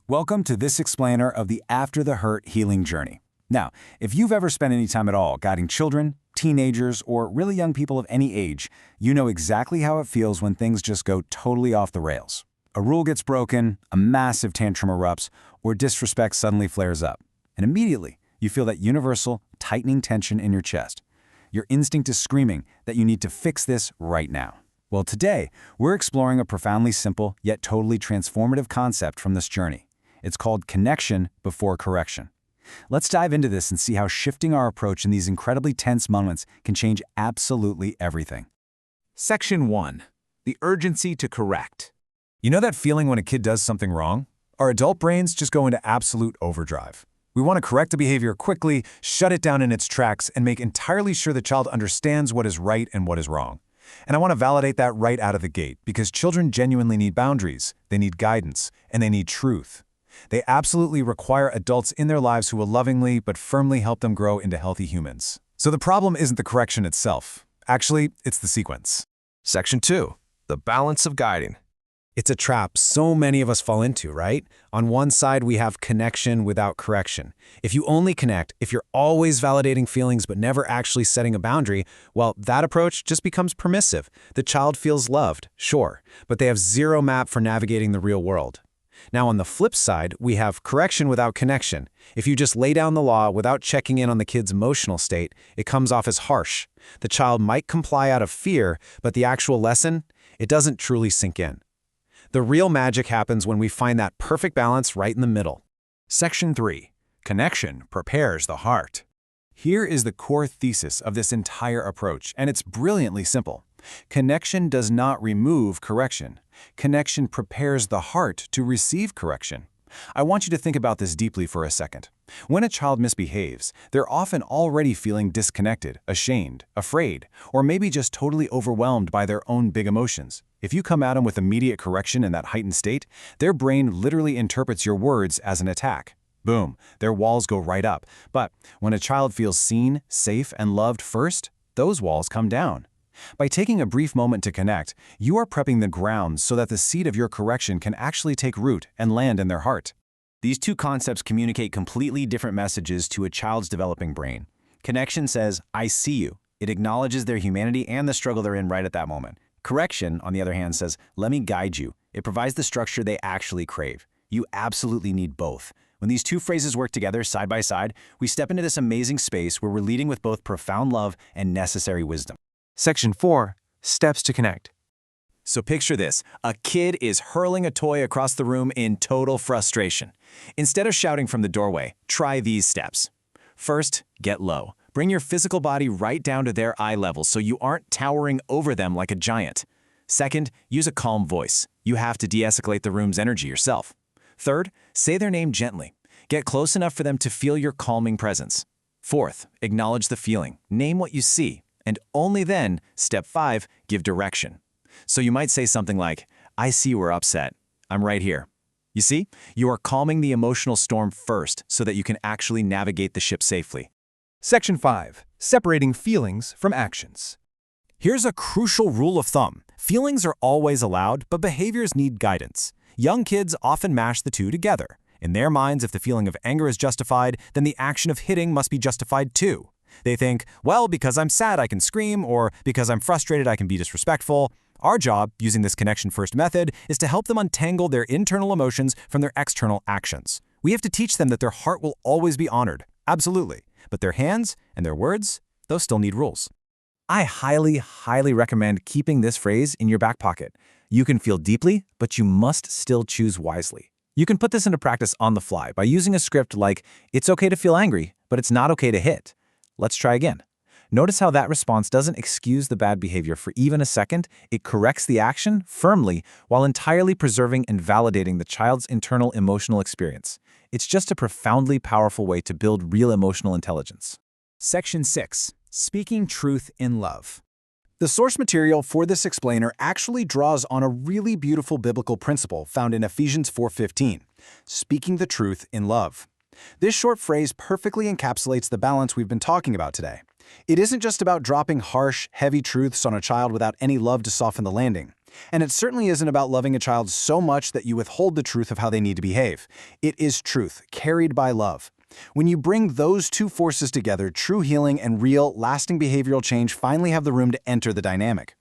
Welcome to this explainer of the After the Hurt healing journey. Now, if you've ever spent any time at all guiding children, teenagers, or really young people of any age, you know exactly how it feels when things just go totally off the rails. A rule gets broken, a massive tantrum erupts, or disrespect suddenly flares up. And immediately, you feel that universal, tightening tension in your chest. Your instinct is screaming that you need to fix this right now. Well, today, we're exploring a profoundly simple yet totally transformative concept from this journey. It's called connection before correction. Let's dive into this and see how shifting our approach in these incredibly tense moments can change absolutely everything. Section 1. The urgency to correct. You know that feeling when a kid does something wrong? Our adult brains just go into absolute overdrive. We want to correct the behavior quickly, shut it down in its tracks, and make entirely sure the child understands what is right and what is wrong. And I want to validate that right out of the gate, because children genuinely need boundaries, they need guidance, and they need truth. They absolutely require adults in their lives who will lovingly but firmly help them grow into healthy humans. So the problem isn't the correction itself. Actually, it's the sequence. Section 2. The balance of guiding. It's a trap so many of us fall into, right? On one side, we have connection without correction. If you only connect, if you're always validating feelings but never actually setting a boundary, well, that approach just becomes permissive. The child feels loved, sure, but they have zero map for navigating the real world. Now, on the flip side, we have correction without connection. If you just lay down the law without checking in on the kid's emotional state, it comes off as harsh. The child might comply out of fear, but the actual lesson, it doesn't truly sink in. The real magic happens when we find that perfect balance right in the middle. Section 3. Connection prepares the heart. Here is the core thesis of this entire approach, and it's brilliantly simple. Connection does not remove correction. Connection prepares the heart to receive correction. I want you to think about this deeply for a second. When a child misbehaves, they're often already feeling disconnected, ashamed, afraid, or maybe just totally overwhelmed by their own big emotions. If you come at them with immediate correction in that heightened state, their brain literally interprets your words as an attack. Boom, their walls go right up. But when a child feels seen, safe, and loved first, those walls come down. By taking a brief moment to connect, you are prepping the ground so that the seed of your correction can actually take root and land in their heart. These two concepts communicate completely different messages to a child's developing brain. Connection says, I see you. It acknowledges their humanity and the struggle they're in right at that moment. Correction, on the other hand, says, let me guide you. It provides the structure they actually crave. You absolutely need both. When these two phrases work together side by side, we step into this amazing space where we're leading with both profound love and necessary wisdom. Section 4. Steps to connect. So picture this. A kid is hurling a toy across the room in total frustration. Instead of shouting from the doorway, try these steps. First, get low. Bring your physical body right down to their eye level so you aren't towering over them like a giant. Second, use a calm voice. You have to de-escalate the room's energy yourself. Third, say their name gently. Get close enough for them to feel your calming presence. Fourth, acknowledge the feeling. Name what you see. And only then, step 5, give direction. So you might say something like, I see you are upset. I'm right here. You see, you are calming the emotional storm first so that you can actually navigate the ship safely. Section 5. Separating feelings from actions. Here's a crucial rule of thumb. Feelings are always allowed, but behaviors need guidance. Young kids often mash the two together. In their minds, if the feeling of anger is justified, then the action of hitting must be justified too. They think, well, because I'm sad I can scream, or because I'm frustrated I can be disrespectful. Our job, using this connection-first method, is to help them untangle their internal emotions from their external actions. We have to teach them that their heart will always be honored, absolutely, but their hands and their words, those still need rules. I highly, highly recommend keeping this phrase in your back pocket. You can feel deeply, but you must still choose wisely. You can put this into practice on the fly by using a script like, it's okay to feel angry, but it's not okay to hit. Let's try again. Notice how that response doesn't excuse the bad behavior for even a second. It corrects the action firmly while entirely preserving and validating the child's internal emotional experience. It's just a profoundly powerful way to build real emotional intelligence. Section 6. Speaking truth in love. The source material for this explainer actually draws on a really beautiful biblical principle found in Ephesians 4:15, speaking the truth in love. This short phrase perfectly encapsulates the balance we've been talking about today. It isn't just about dropping harsh, heavy truths on a child without any love to soften the landing. And it certainly isn't about loving a child so much that you withhold the truth of how they need to behave. It is truth, carried by love. When you bring those two forces together, true healing and real, lasting behavioral change finally have the room to enter the dynamic.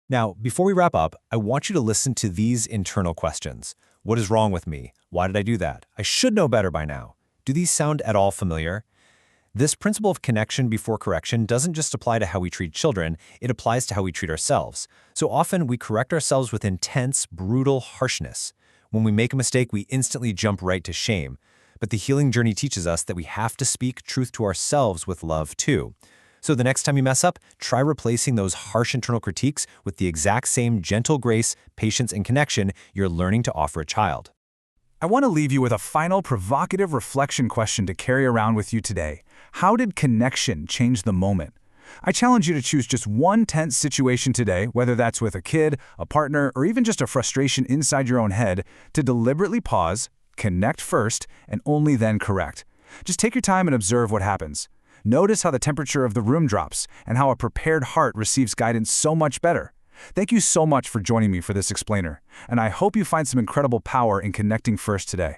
Now, before we wrap up, I want you to listen to these internal questions. What is wrong with me? Why did I do that? I should know better by now. Do these sound at all familiar? This principle of connection before correction doesn't just apply to how we treat children, it applies to how we treat ourselves. So often we correct ourselves with intense, brutal harshness. When we make a mistake, we instantly jump right to shame. But the healing journey teaches us that we have to speak truth to ourselves with love too. So the next time you mess up, try replacing those harsh internal critiques with the exact same gentle grace, patience, and connection you're learning to offer a child. I want to leave you with a final provocative reflection question to carry around with you today. How did connection change the moment? I challenge you to choose just one tense situation today, whether that's with a kid, a partner, or even just a frustration inside your own head, to deliberately pause, connect first, and only then correct. Just take your time and observe what happens. Notice how the temperature of the room drops and how a prepared heart receives guidance so much better. Thank you so much for joining me for this explainer, and I hope you find some incredible power in connecting first today.